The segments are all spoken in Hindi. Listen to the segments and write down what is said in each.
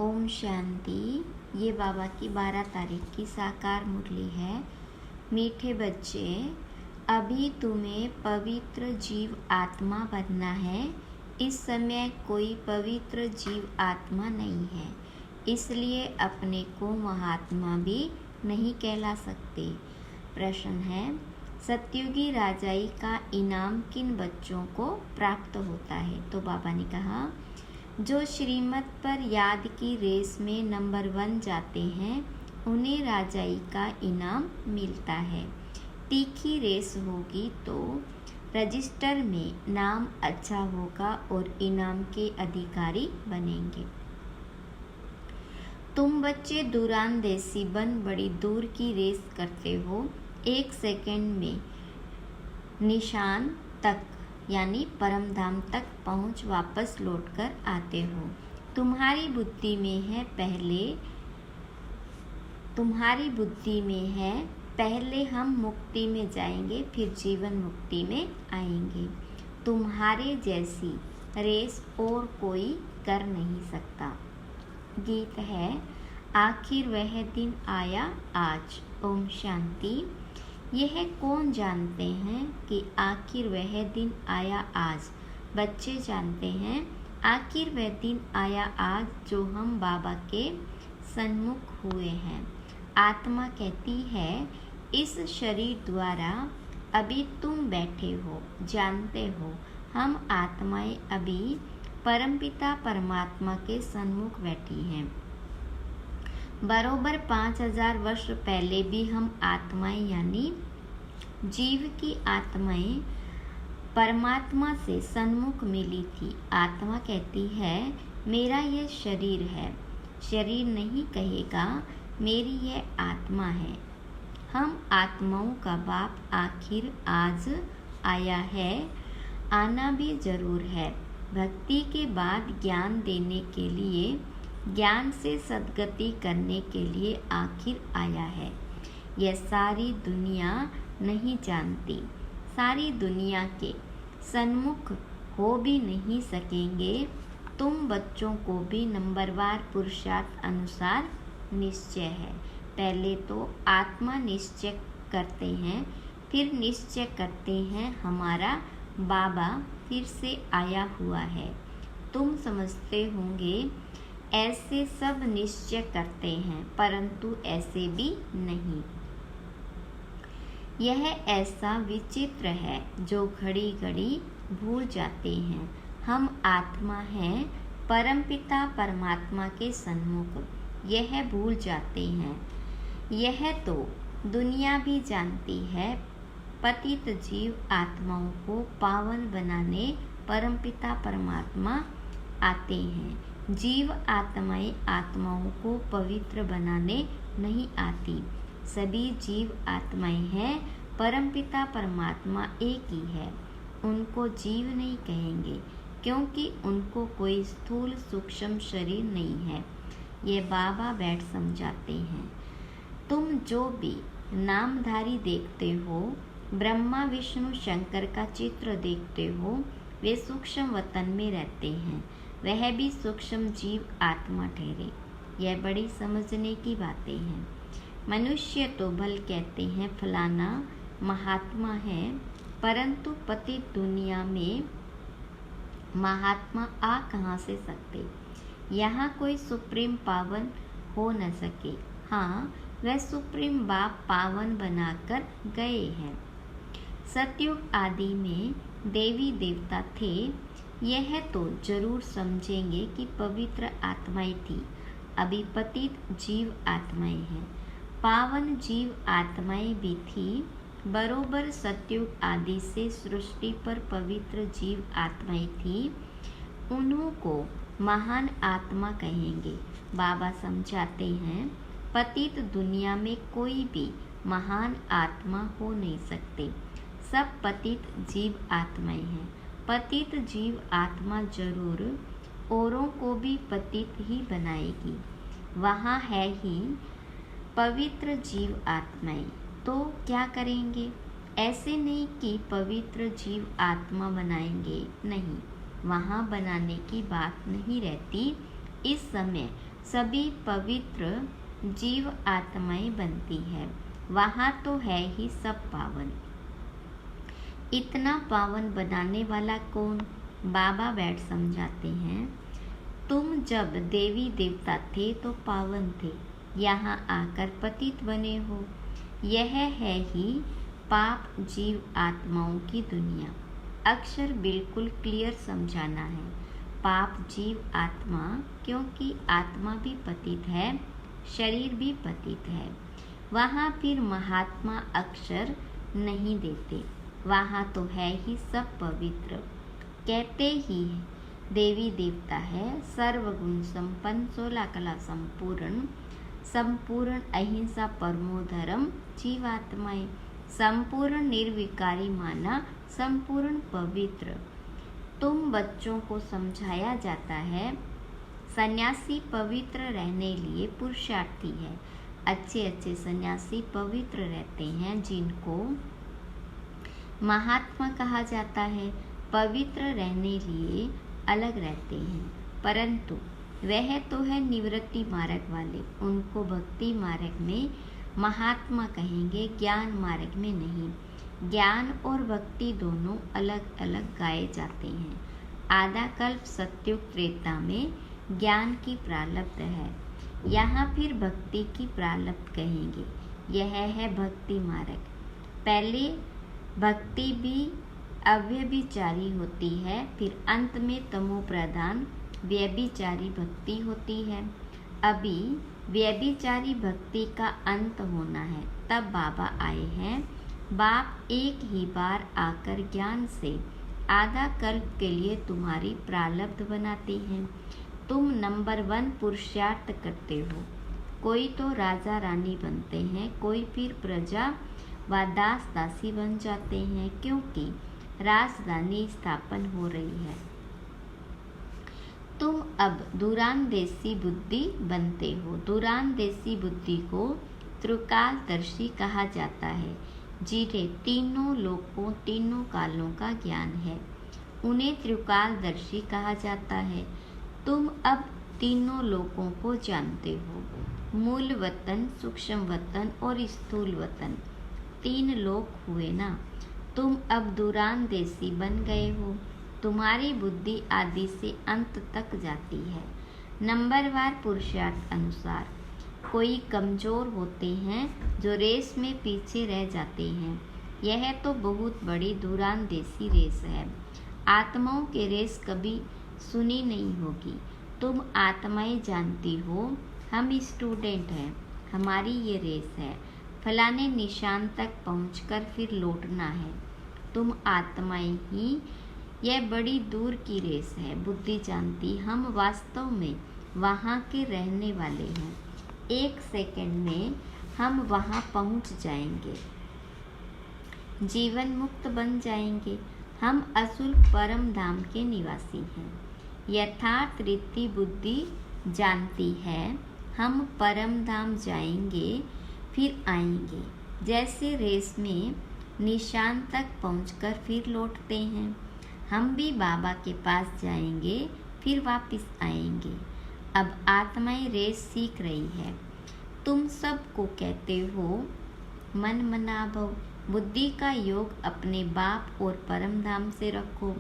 ओम शांति। ये बाबा की 12 तारीख की साकार मुरली है। मीठे बच्चे, अभी तुम्हें पवित्र जीव आत्मा बनना है। इस समय कोई पवित्र जीव आत्मा नहीं है, इसलिए अपने को महात्मा भी नहीं कहला सकते। प्रश्न है, सतयुगी राजाई का इनाम किन बच्चों को प्राप्त होता है? तो बाबा ने कहा, जो श्रीमत पर याद की रेस में नंबर 1 जाते हैं उन्हें राजाई का इनाम मिलता है। तीखी रेस होगी तो रजिस्टर में नाम अच्छा होगा और इनाम के अधिकारी बनेंगे। तुम बच्चे दूरांदेशी बन बड़ी दूर की रेस करते हो। 1 सेकंड में निशान तक यानी परम धाम तक पहुँच वापस लौटकर आते हो। तुम्हारी बुद्धि में है पहले हम मुक्ति में जाएंगे, फिर जीवन मुक्ति में आएंगे। तुम्हारे जैसी रेस और कोई कर नहीं सकता। गीत है, आखिर वह दिन आया आज। ओम शांति। यह कौन जानते हैं कि आखिर वह दिन आया आज? बच्चे जानते हैं आखिर वह दिन आया आज जो हम बाबा के सन्मुख हुए हैं। आत्मा कहती है, इस शरीर द्वारा अभी तुम बैठे हो, जानते हो हम आत्माएं अभी परमपिता परमात्मा के सन्मुख बैठी हैं। बरोबर 5000 वर्ष पहले भी हम आत्माएं यानी जीव की आत्माएं परमात्मा से सन्मुख मिली थी। आत्मा कहती है, मेरा यह शरीर है। शरीर नहीं कहेगा, मेरी यह आत्मा है। हम आत्माओं का बाप आखिर आज आया है, आना भी जरूर है। भक्ति के बाद ज्ञान देने के लिए, ज्ञान से सद्गति करने के लिए आखिर आया है। यह सारी दुनिया नहीं जानती, सारी दुनिया के सन्मुख हो भी नहीं सकेंगे। तुम बच्चों को भी नंबरवार पुरुषार्थ अनुसार निश्चय है। पहले तो आत्मा निश्चय करते हैं, फिर निश्चय करते हैं हमारा बाबा फिर से आया हुआ है। तुम समझते होंगे ऐसे सब निश्चय करते हैं, परंतु ऐसे भी नहीं। यह ऐसा विचित्र है जो घड़ी घड़ी भूल जाते हैं। हम आत्मा हैं परमपिता परमात्मा के सन्मुख, यह भूल जाते हैं। यह तो दुनिया भी जानती है। पतित जीव आत्माओं को पावन बनाने परमपिता परमात्मा आते हैं। जीव आत्माएं आत्माओं को पवित्र बनाने नहीं आती। सभी जीव आत्माएं हैं, परमपिता परमात्मा एक ही है। उनको जीव नहीं कहेंगे क्योंकि उनको कोई स्थूल सूक्ष्म शरीर नहीं है। ये बाबा बैठ समझाते हैं। तुम जो भी नामधारी देखते हो, ब्रह्मा विष्णु शंकर का चित्र देखते हो, वे सूक्ष्म वतन में रहते हैं। वह भी सूक्ष्म जीव आत्मा ठहरे। यह बड़ी समझने की बातें हैं। मनुष्य तो भल कहते हैं फलाना महात्मा है, परंतु पतित दुनिया में महात्मा आ कहाँ से सकते? यहाँ कोई सुप्रीम पावन हो न सके। हाँ, वह सुप्रीम बाप पावन बनाकर गए हैं। सतयुग आदि में देवी देवता थे, यह तो जरूर समझेंगे कि पवित्र आत्माएं थी। अभी पतित जीव आत्माएं हैं। पावन जीव आत्माएं भी थी। बरोबर सतयुग आदि से सृष्टि पर पवित्र जीव आत्माएं थी। उन्हों को महान आत्मा कहेंगे। बाबा समझाते हैं, पतित दुनिया में कोई भी महान आत्मा हो नहीं सकते। सब पतित जीव आत्माएं हैं। पतित जीव आत्मा जरूर औरों को भी पतित ही बनाएगी। वहाँ है ही पवित्र जीव आत्माएं, तो क्या करेंगे? ऐसे नहीं कि पवित्र जीव आत्मा बनाएंगे, नहीं, वहाँ बनाने की बात नहीं रहती। इस समय सभी पवित्र जीव आत्माएं बनती है। वहाँ तो है ही सब पावन। इतना पावन बनाने वाला कौन? बाबा बैठ समझाते हैं, तुम जब देवी देवता थे तो पावन थे, यहाँ आकर पतित बने हो। यह है ही पाप जीव आत्माओं की दुनिया। अक्षर बिल्कुल क्लियर समझाना है। पाप जीव आत्मा, क्योंकि आत्मा भी पतित है, शरीर भी पतित है। वहाँ फिर महात्मा अक्षर नहीं देते, वहाँ तो है ही सब पवित्र। कहते ही देवी देवता है सर्वगुण संपन्न, 16 कला संपूर्ण, संपूर्ण अहिंसा परमो धर्म जीवात्माएं, संपूर्ण निर्विकारी माना, संपूर्ण पवित्र। तुम बच्चों को समझाया जाता है सन्यासी पवित्र रहने लिए पुरुषार्थी है। अच्छे अच्छे सन्यासी पवित्र रहते हैं, जिनको महात्मा कहा जाता है। पवित्र रहने लिए अलग रहते हैं, परंतु वह तो है निवृत्ति मार्ग वाले, उनको भक्ति मार्ग में महात्मा कहेंगे, ज्ञान मार्ग में नहीं। ज्ञान और भक्ति दोनों अलग अलग गाए जाते हैं। आधा कल्प सत्युग त्रेता में ज्ञान की प्रारब्ध है, यहाँ फिर भक्ति की प्रारब्ध कहेंगे। यह है भक्ति मार्ग। पहले भक्ति भी अव्यभिचारी होती है, फिर अंत में तमो प्रधान व्यभिचारी भक्ति होती है। अभी व्यभिचारी भक्ति का अंत होना है, तब बाबा आए हैं। बाप एक ही बार आकर ज्ञान से आधा कल्प के लिए तुम्हारी प्रारब्ध बनाते हैं। तुम नंबर 1 पुरुषार्थ करते हो। कोई तो राजा रानी बनते हैं, कोई फिर प्रजा व दास दासी बन जाते हैं, क्योंकि राजधानी स्थापन हो रही है। तुम अब दूरांदेशी बुद्धि बनते हो। दूरांदेशी बुद्धि को त्रिकालदर्शी कहा जाता है, जिन्हें तीनों लोकों तीनों कालों का ज्ञान है, उन्हें त्रिकालदर्शी कहा जाता है। तुम अब तीनों लोकों को जानते हो, मूल वतन, सूक्ष्म वतन और स्थूल वतन, 3 लोक हुए ना। तुम अब दूरांदेशी बन गए हो। तुम्हारी बुद्धि आदि से अंत तक जाती है, नंबरवार पुरुषार्थ अनुसार। कोई कमजोर होते हैं जो रेस में पीछे रह जाते हैं। यह तो बहुत बड़ी दूरांदेशी रेस है। आत्माओं के रेस कभी सुनी नहीं होगी। तुम आत्माएं जानती हो, हम स्टूडेंट हैं, हमारी ये रेस है, फलाने निशान तक पहुंचकर फिर लौटना है। तुम आत्माएं ही, यह बड़ी दूर की रेस है। बुद्धि जानती हम वास्तव में वहाँ के रहने वाले हैं। 1 सेकंड में हम वहाँ पहुँच जाएंगे, जीवन मुक्त बन जाएंगे। हम असुल परम धाम के निवासी हैं। यथार्थ रीति बुद्धि जानती है हम परम धाम जाएंगे फिर आएंगे। जैसे रेस में निशान तक पहुंचकर फिर लौटते हैं, हम भी बाबा के पास जाएंगे फिर वापस आएंगे। अब आत्माएं रेस सीख रही है। तुम सबको कहते हो मन मना भव। बुद्धि का योग अपने बाप और परम धाम से रखो,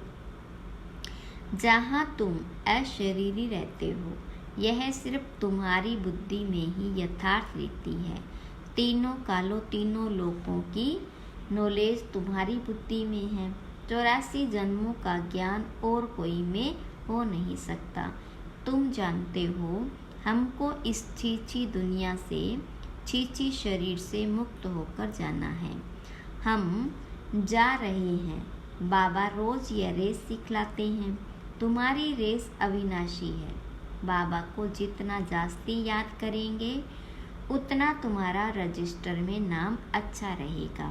जहाँ तुम अशरीरी रहते हो। यह सिर्फ तुम्हारी बुद्धि में ही यथार्थ रीति है। तीनों कालों तीनों लोकों की नॉलेज तुम्हारी बुद्धि में है। 84 जन्मों का ज्ञान और कोई में हो नहीं सकता। तुम जानते हो हमको इस छीछी दुनिया से, छीछी शरीर से मुक्त होकर जाना है। हम जा रहे हैं। बाबा रोज यह रेस सिखलाते हैं। तुम्हारी रेस अविनाशी है। बाबा को जितना जास्ती याद करेंगे उतना तुम्हारा रजिस्टर में नाम अच्छा रहेगा।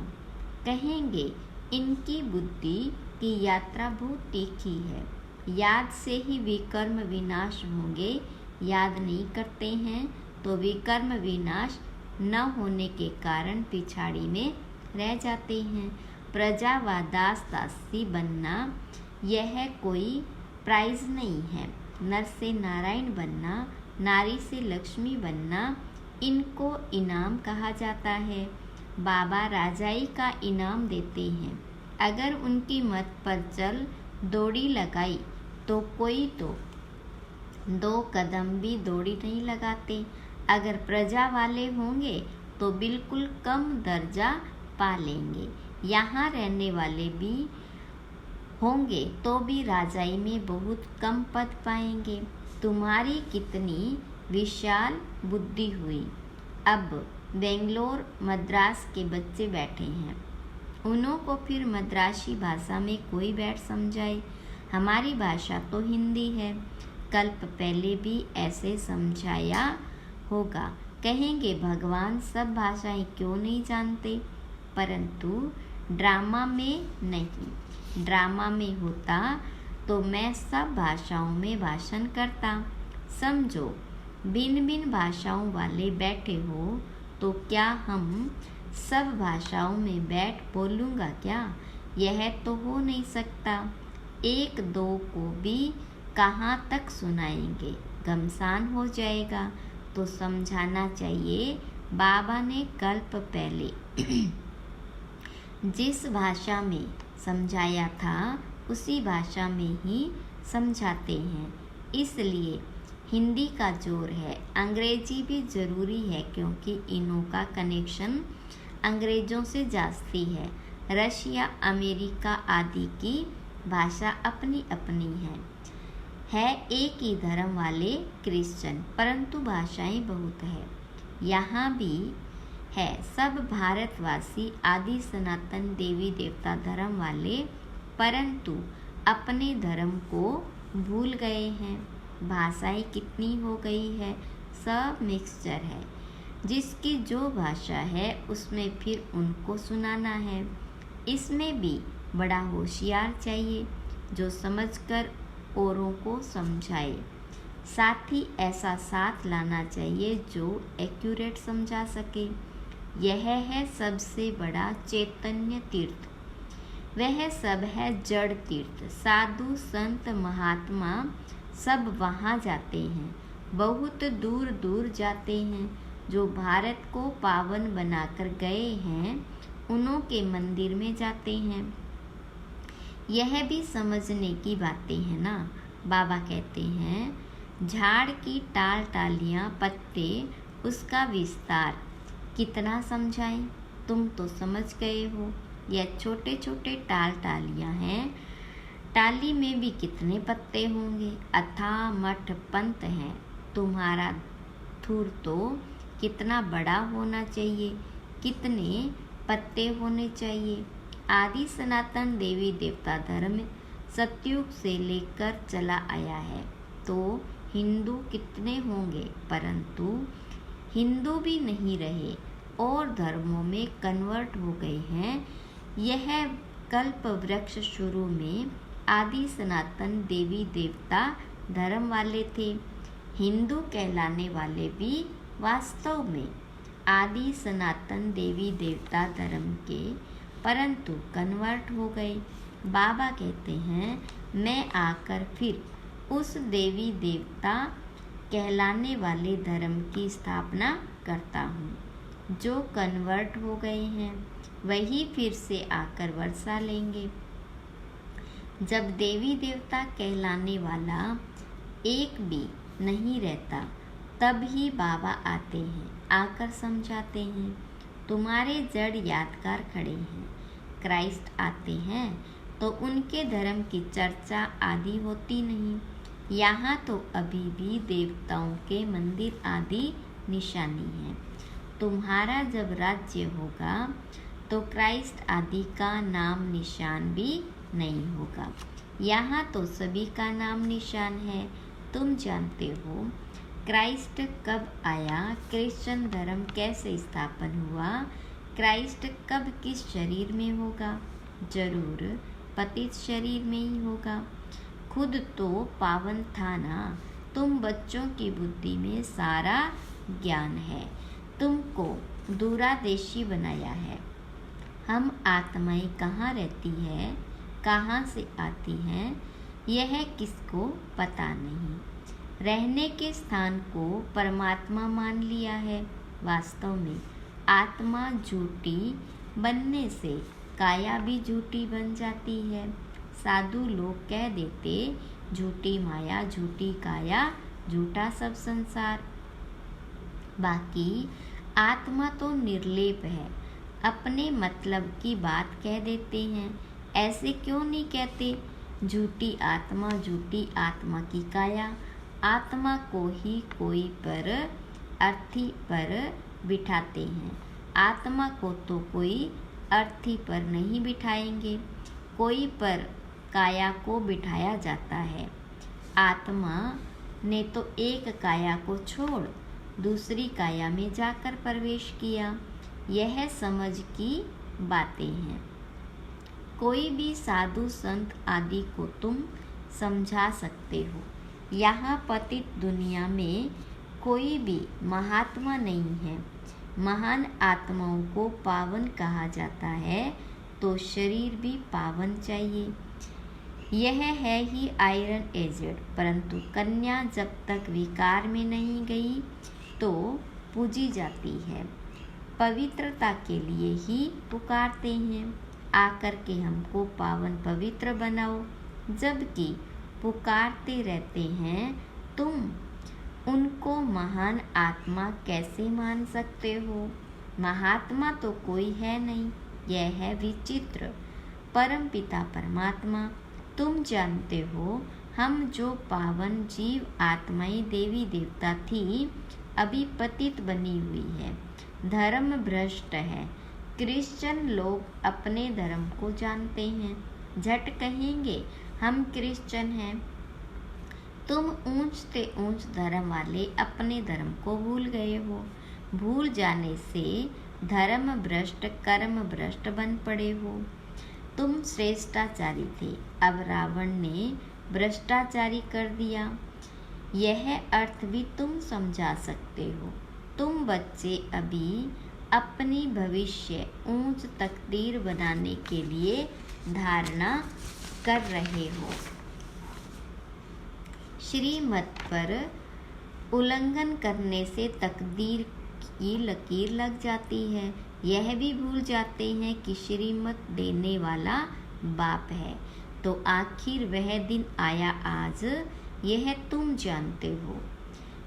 कहेंगे इनकी बुद्धि की यात्रा बहुत तीखी है, याद से ही विकर्म विनाश होंगे। याद नहीं करते हैं तो विकर्म विनाश न होने के कारण पिछाड़ी में रह जाते हैं। प्रजा व दास दासी बनना यह कोई प्राइज नहीं है। नर से नारायण बनना नारी से लक्ष्मी बनना, इनको इनाम कहा जाता है। बाबा राजाई का इनाम देते हैं। अगर उनकी मत पर चल दौड़ी लगाई तो कोई तो 2 कदम भी दौड़ी नहीं लगाते। अगर प्रजा वाले होंगे तो बिल्कुल कम दर्जा पा लेंगे। यहाँ रहने वाले भी होंगे तो भी राजाई में बहुत कम पद पाएंगे। तुम्हारी कितनी विशाल बुद्धि हुई। अब बेंगलोर मद्रास के बच्चे बैठे हैं, उन्हों को फिर मद्रासी भाषा में कोई बैठ समझाए। हमारी भाषा तो हिंदी है, कल्प पहले भी ऐसे समझाया होगा। कहेंगे भगवान सब भाषाएं क्यों नहीं जानते, परंतु ड्रामा में नहीं। ड्रामा में होता तो मैं सब भाषाओं में भाषण करता। समझो, भिन्न भिन्न भाषाओं वाले बैठे हो तो क्या हम सब भाषाओं में बैठ बोलूँगा क्या? यह तो हो नहीं सकता। 1-2 को भी कहाँ तक सुनाएंगे, घमसान हो जाएगा। तो समझाना चाहिए। बाबा ने कल्प पहले जिस भाषा में समझाया था उसी भाषा में ही समझाते हैं, इसलिए हिंदी का जोर है। अंग्रेजी भी ज़रूरी है क्योंकि इनों का कनेक्शन अंग्रेज़ों से जास्ती है। रशिया, अमेरिका आदि की भाषा अपनी अपनी है एक ही धर्म वाले क्रिश्चियन, परंतु भाषाएं बहुत है। यहाँ भी है सब भारतवासी आदि सनातन देवी देवता धर्म वाले, परंतु अपने धर्म को भूल गए हैं। भाषाएं कितनी हो गई है, सब मिक्सचर है। जिसकी जो भाषा है उसमें फिर उनको सुनाना है। इसमें भी बड़ा होशियार चाहिए जो समझकर औरों को समझाए। साथ ही ऐसा साथ लाना चाहिए जो एक्यूरेट समझा सके। यह है सबसे बड़ा चैतन्य तीर्थ। वह सब है जड़ तीर्थ। साधु संत महात्मा सब वहाँ जाते हैं, बहुत दूर दूर जाते हैं। जो भारत को पावन बनाकर गए हैं उन्हों के मंदिर में जाते हैं। यह भी समझने की बातें हैं ना। बाबा कहते हैं झाड़ की टाल टालियाँ पत्ते उसका विस्तार कितना समझाएं, तुम तो समझ गए हो। यह छोटे छोटे टाल टालियाँ हैं, टाली में भी कितने पत्ते होंगे। अथाह मठ पंत है, तुम्हारा धुर तो कितना बड़ा होना चाहिए, कितने पत्ते होने चाहिए। आदि सनातन देवी देवता धर्म सतयुग से लेकर चला आया है, तो हिंदू कितने होंगे, परंतु हिंदू भी नहीं रहे और धर्मों में कन्वर्ट हो गए हैं। यह कल्प वृक्ष शुरू में आदि सनातन देवी देवता धर्म वाले थे। हिंदू कहलाने वाले भी वास्तव में आदि सनातन देवी देवता धर्म के, परंतु कन्वर्ट हो गए। बाबा कहते हैं मैं आकर फिर उस देवी देवता कहलाने वाले धर्म की स्थापना करता हूँ। जो कन्वर्ट हो गए हैं वही फिर से आकर वर्षा लेंगे। जब देवी देवता कहलाने वाला एक भी नहीं रहता तब ही बाबा आते हैं, आकर समझाते हैं। तुम्हारे जड़ यादगार खड़े हैं। क्राइस्ट आते हैं तो उनके धर्म की चर्चा आदि होती नहीं। यहाँ तो अभी भी देवताओं के मंदिर आदि निशानी है। तुम्हारा जब राज्य होगा तो क्राइस्ट आदि का नाम निशान भी नहीं होगा। यहाँ तो सभी का नाम निशान है। तुम जानते हो क्राइस्ट कब आया, क्रिश्चियन धर्म कैसे स्थापन हुआ, क्राइस्ट कब किस शरीर में होगा, जरूर पतित शरीर में ही होगा। खुद तो पावन था ना। तुम बच्चों की बुद्धि में सारा ज्ञान है, तुमको दूरादेशी बनाया है। हम आत्माएं कहाँ रहती है, कहाँ से आती हैं, यह किसको पता नहीं। रहने के स्थान को परमात्मा मान लिया है। वास्तव में आत्मा झूठी बनने से काया भी झूठी बन जाती है। साधु लोग कह देते, झूठी माया, झूठी काया, झूठा सब संसार। बाकी आत्मा तो निर्लेप है। अपने मतलब की बात कह देते हैं। ऐसे क्यों नहीं कहते? झूठी आत्मा की काया। आत्मा को ही कोई पर अर्थी पर बिठाते हैं। आत्मा को तो कोई अर्थी पर नहीं बिठाएंगे, कोई पर काया को बिठाया जाता है। आत्मा ने तो एक काया को छोड़ दूसरी काया में जाकर प्रवेश किया। यह समझ की बातें हैं। कोई भी साधु संत आदि को तुम समझा सकते हो। यहाँ पतित दुनिया में कोई भी महात्मा नहीं है। महान आत्माओं को पावन कहा जाता है तो शरीर भी पावन चाहिए। यह है ही आयरन एजेड। परंतु कन्या जब तक विकार में नहीं गई तो पूजी जाती है। पवित्रता के लिए ही पुकारते हैं, आकर के हमको पावन पवित्र बनाओ। जबकि पुकारते रहते हैं, तुम उनको महान आत्मा कैसे मान सकते हो? महात्मा तो कोई है नहीं। यह है विचित्र। परम पिता परमात्मा, तुम जानते हो, हम जो पावन जीव आत्माएं देवी देवता थी, अभी पतित बनी हुई है, धर्म भ्रष्ट है। क्रिश्चियन लोग अपने धर्म को जानते हैं, झट कहेंगे हम क्रिश्चियन हैं। तुम ऊंच से ऊंच धर्म वाले अपने धर्म को भूल गए हो। भूल जाने से धर्म भ्रष्ट कर्म भ्रष्ट बन पड़े हो। तुम श्रेष्ठाचारी थे, अब रावण ने भ्रष्टाचारी कर दिया। यह अर्थ भी तुम समझा सकते हो। तुम बच्चे अभी अपनी भविष्य ऊंच तकदीर बनाने के लिए धारणा कर रहे हो। श्रीमत पर उल्लंघन करने से तकदीर की लकीर लग जाती है। यह भी भूल जाते हैं कि श्रीमत देने वाला बाप है। तो आखिर वह दिन आया आज, यह तुम जानते हो।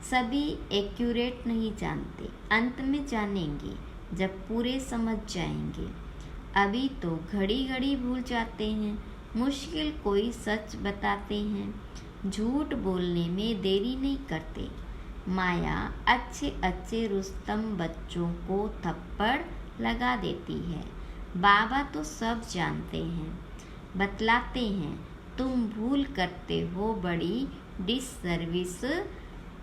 सभी एक्यूरेट नहीं जानते, अंत में जानेंगे जब पूरे समझ जाएंगे। अभी तो घड़ी घड़ी भूल जाते हैं। मुश्किल कोई सच बताते हैं, झूठ बोलने में देरी नहीं करते। माया अच्छे अच्छे रुस्तम बच्चों को थप्पड़ लगा देती है। बाबा तो सब जानते हैं, बतलाते हैं। तुम भूल करते हो, बड़ी डिससर्विस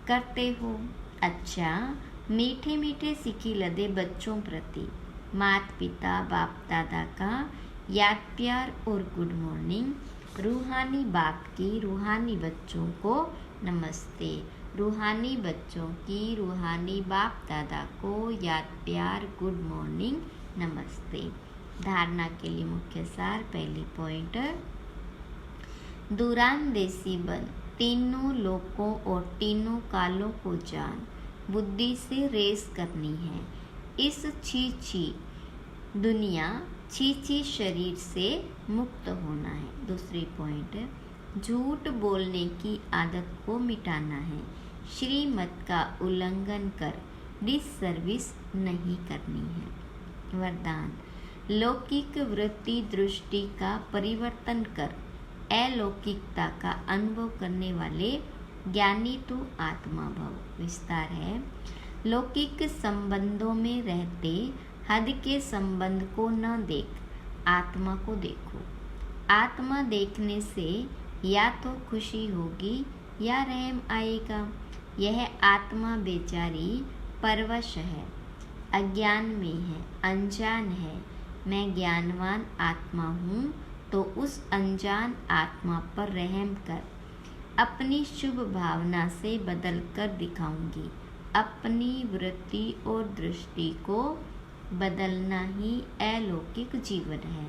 करते हो। अच्छा, मीठे मीठे सिक्की लदे बच्चों प्रति माता पिता बाप दादा का याद प्यार और गुड मॉर्निंग। रूहानी बाप की रूहानी बच्चों को नमस्ते। रूहानी बच्चों की रूहानी बाप दादा को याद प्यार गुड मॉर्निंग नमस्ते। धारणा के लिए मुख्य सार। पहली पॉइंट, दूरांदेशी बन, तीनों लोकों और तीनों कालों को जान, बुद्धि से रेस करनी है। इस छी दुनिया छी शरीर से मुक्त होना है। दूसरी पॉइंट, झूठ बोलने की आदत को मिटाना है। श्रीमत का उल्लंघन कर डिससर्विस नहीं करनी है। वरदान, लौकिक वृत्ति दृष्टि का परिवर्तन कर अलौकिकता का अनुभव करने वाले ज्ञानी तू आत्मा भव। विस्तार है, लौकिक संबंधों में रहते हद के संबंध को न देख, आत्मा को देखो। आत्मा देखने से या तो खुशी होगी या रहम आएगा। यह आत्मा बेचारी परवश है, अज्ञान में है, अनजान है। मैं ज्ञानवान आत्मा हूँ, तो उस अनजान आत्मा पर रहम कर अपनी शुभ भावना से बदल कर दिखाऊंगी। अपनी वृत्ति और दृष्टि को बदलना ही अलौकिक जीवन है।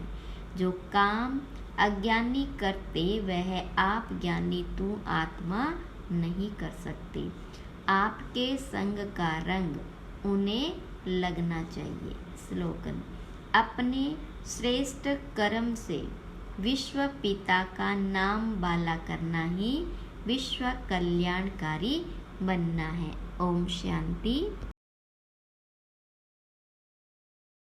जो काम अज्ञानी करते वह आप ज्ञानी तू आत्मा नहीं कर सकते। आपके संग का रंग उन्हें लगना चाहिए। स्लोगन: अपने श्रेष्ठ कर्म से विश्व पिता का नाम बाला करना ही विश्व कल्याणकारी बनना है। ओम शांति।